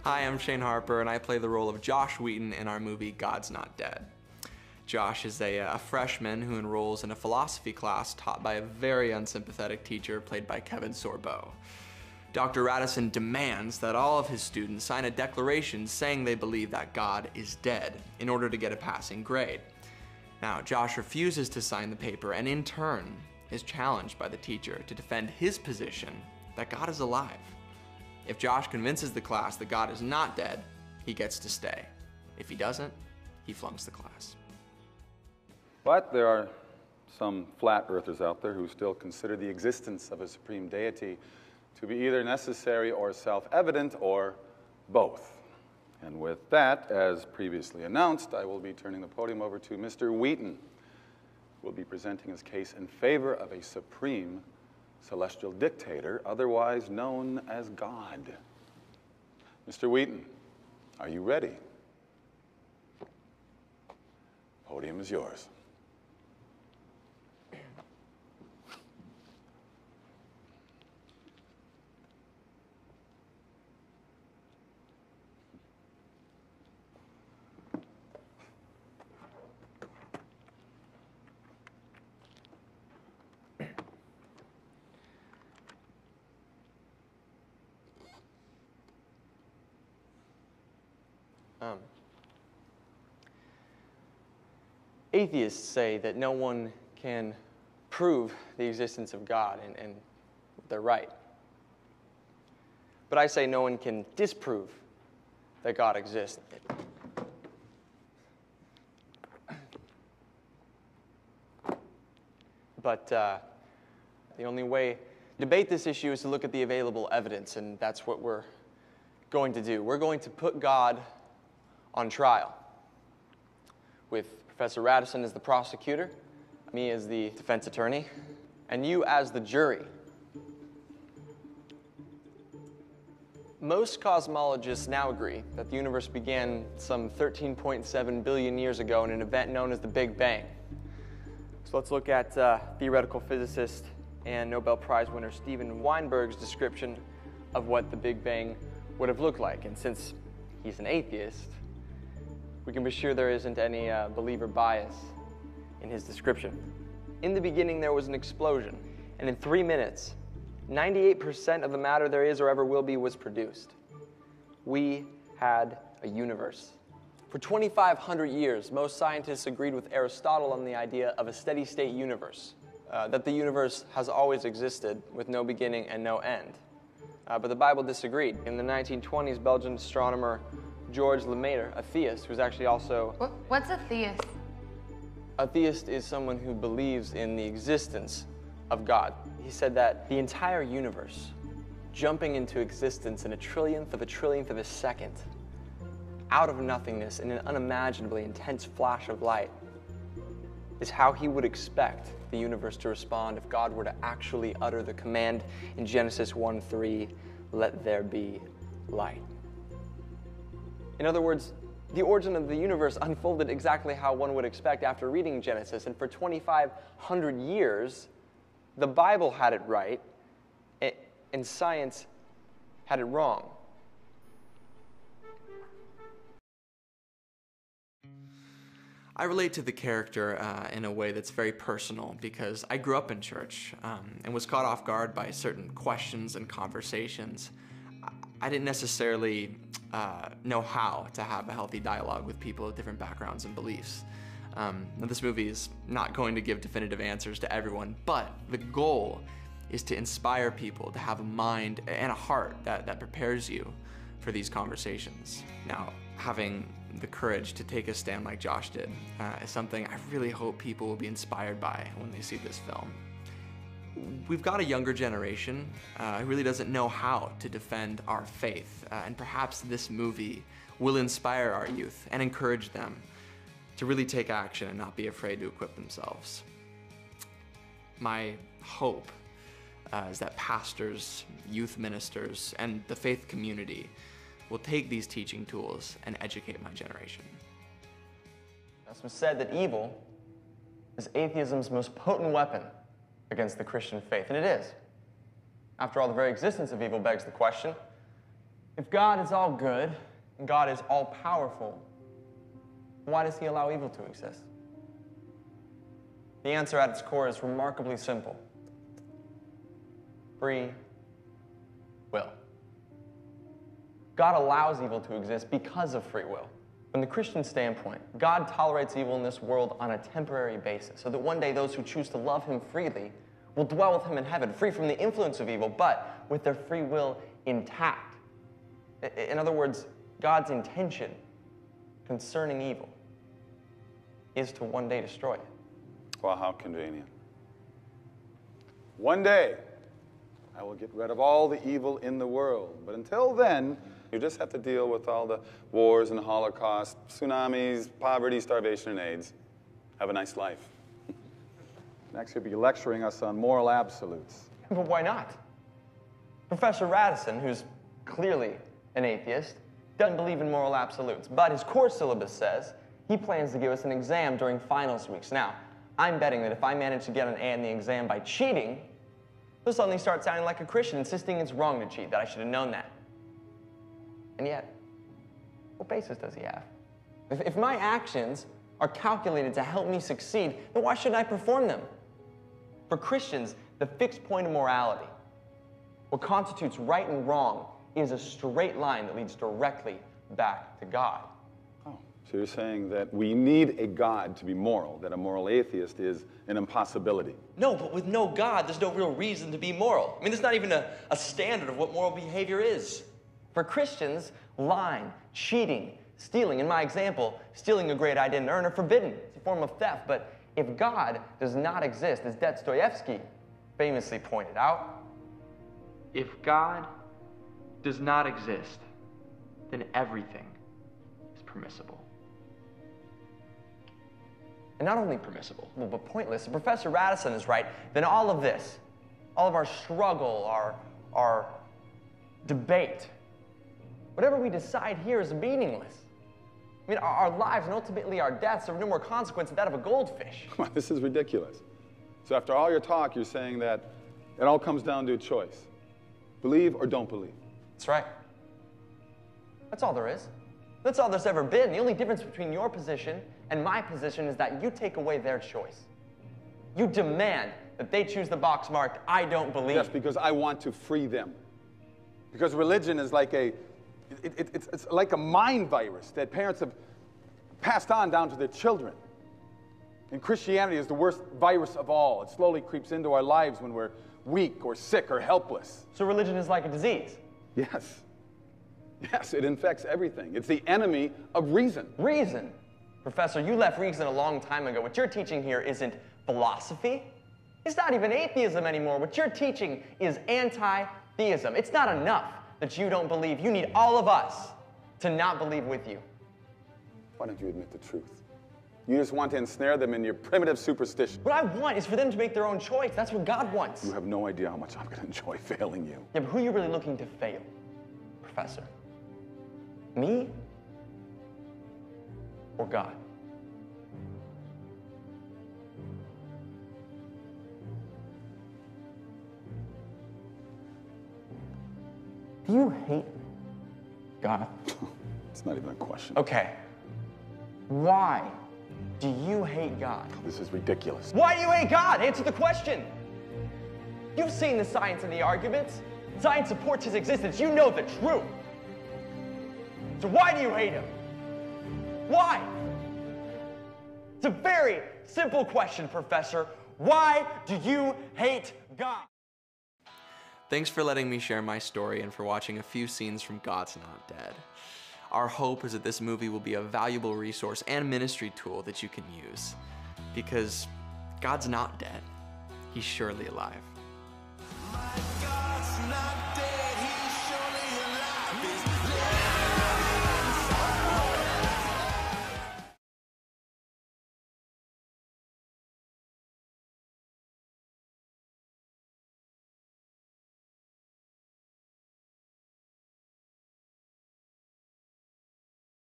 Hi, I'm Shane Harper, and I play the role of Josh Wheaton in our movie God's Not Dead. Josh is a freshman who enrolls in a philosophy class taught by a very unsympathetic teacher played by Kevin Sorbo. Dr. Radisson demands that all of his students sign a declaration saying they believe that God is dead in order to get a passing grade. Now, Josh refuses to sign the paper and in turn is challenged by the teacher to defend his position that God is alive. If Josh convinces the class that God is not dead, he gets to stay. If he doesn't, he flunks the class. But there are some flat earthers out there who still consider the existence of a supreme deity to be either necessary or self-evident or both. And with that, as previously announced, I will be turning the podium over to Mr. Wheaton, who will be presenting his case in favor of a supreme celestial dictator, otherwise known as God. Mr. Wheaton, are you ready? Podium is yours. Atheists say that no one can prove the existence of God, and they're right. But I say no one can disprove that God exists. But the only way to debate this issue is to look at the available evidence, and that's what we're going to do. We're going to put God on trial with Professor Radisson as the prosecutor, me as the defense attorney, and you as the jury. Most cosmologists now agree that the universe began some 13.7 billion years ago in an event known as the Big Bang. So let's look at theoretical physicist and Nobel Prize winner Steven Weinberg's description of what the Big Bang would have looked like. And since he's an atheist, we can be sure there isn't any believer bias in his description. In the beginning, there was an explosion, and in 3 minutes, 98% of the matter there is or ever will be was produced. We had a universe. For 2,500 years, most scientists agreed with Aristotle on the idea of a steady-state universe, that the universe has always existed with no beginning and no end. But the Bible disagreed. In the 1920s, Belgian astronomer George Lemaitre, a theist, who's actually also... What's a theist? A theist is someone who believes in the existence of God. He said that the entire universe, jumping into existence in a trillionth of a second, out of nothingness in an unimaginably intense flash of light, is how he would expect the universe to respond if God were to actually utter the command in Genesis 1:3, "Let there be light." In other words, the origin of the universe unfolded exactly how one would expect after reading Genesis, and for 2,500 years, the Bible had it right, and science had it wrong. I relate to the character in a way that's very personal because I grew up in church and was caught off guard by certain questions and conversations. I didn't necessarily know how to have a healthy dialogue with people of different backgrounds and beliefs. Now this movie is not going to give definitive answers to everyone, but the goal is to inspire people to have a mind and a heart that prepares you for these conversations. Now, having the courage to take a stand like Josh did is something I really hope people will be inspired by when they see this film. We've got a younger generation who really doesn't know how to defend our faith, and perhaps this movie will inspire our youth and encourage them to really take action and not be afraid to equip themselves. My hope is that pastors, youth ministers, and the faith community will take these teaching tools and educate my generation. It's been said that evil is atheism's most potent weapon against the Christian faith, and it is. After all, the very existence of evil begs the question, If God is all good and God is all powerful, why does he allow evil to exist? The answer at its core is remarkably simple. Free will. God allows evil to exist because of free will. From the Christian standpoint, God tolerates evil in this world on a temporary basis, so that one day those who choose to love him freely will dwell with him in heaven, free from the influence of evil, but with their free will intact. In other words, God's intention concerning evil is to one day destroy it. Well, how convenient. One day, I will get rid of all the evil in the world. But until then, you just have to deal with all the wars and Holocaust, tsunamis, poverty, starvation, and AIDS. Have a nice life. Next, you'll be lecturing us on moral absolutes. But why not? Professor Radisson, who's clearly an atheist, doesn't believe in moral absolutes, but his course syllabus says he plans to give us an exam during finals weeks. Now, I'm betting that if I manage to get an A in the exam by cheating, he'll suddenly start sounding like a Christian, insisting it's wrong to cheat, that I should have known that. And yet, what basis does he have? If my actions are calculated to help me succeed, then why shouldn't I perform them? For Christians, the fixed point of morality, what constitutes right and wrong, is a straight line that leads directly back to God. Oh, so you're saying that we need a God to be moral, that a moral atheist is an impossibility. No, but with no God, there's no real reason to be moral. I mean, there's not even a standard of what moral behavior is. For Christians, lying, cheating, stealing, in my example, stealing a grade I didn't earn, are forbidden. It's a form of theft. But if God does not exist, as Dostoevsky famously pointed out, If God does not exist, then everything is permissible. and not only permissible, but pointless, if Professor Radisson is right, then all of this, all of our struggle, our debate, whatever we decide here is meaningless. I mean, our lives and ultimately our deaths are of no more consequence than that of a goldfish. This is ridiculous. So after all your talk, you're saying that it all comes down to a choice. Believe or don't believe. That's right. That's all there is. That's all there's ever been. The only difference between your position and my position is that you take away their choice. You demand that they choose the box marked, I don't believe. Yes, because I want to free them. Because religion is like it's like a mind virus that parents have passed on down to their children. And Christianity is the worst virus of all. It slowly creeps into our lives when we're weak or sick or helpless. So religion is like a disease? Yes. Yes, it infects everything. It's the enemy of reason. Reason? Professor, you left reason a long time ago. What you're teaching here isn't philosophy. It's not even atheism anymore. What you're teaching is anti-theism. It's not enough that you don't believe. You need all of us to not believe with you. Why don't you admit the truth? You just want to ensnare them in your primitive superstition. What I want is for them to make their own choice. That's what God wants. You have no idea how much I'm going to enjoy failing you. Yeah, but who are you really looking to fail, Professor? Me or God? Do you hate God? It's not even a question. Okay. Why do you hate God? This is ridiculous. Why do you hate God? Answer the question. You've seen the science and the arguments. Science supports his existence. You know the truth. So why do you hate him? Why? It's a very simple question, Professor. Why do you hate God? Thanks for letting me share my story and for watching a few scenes from God's Not Dead. Our hope is that this movie will be a valuable resource and ministry tool that you can use. Because God's not dead. He's surely alive.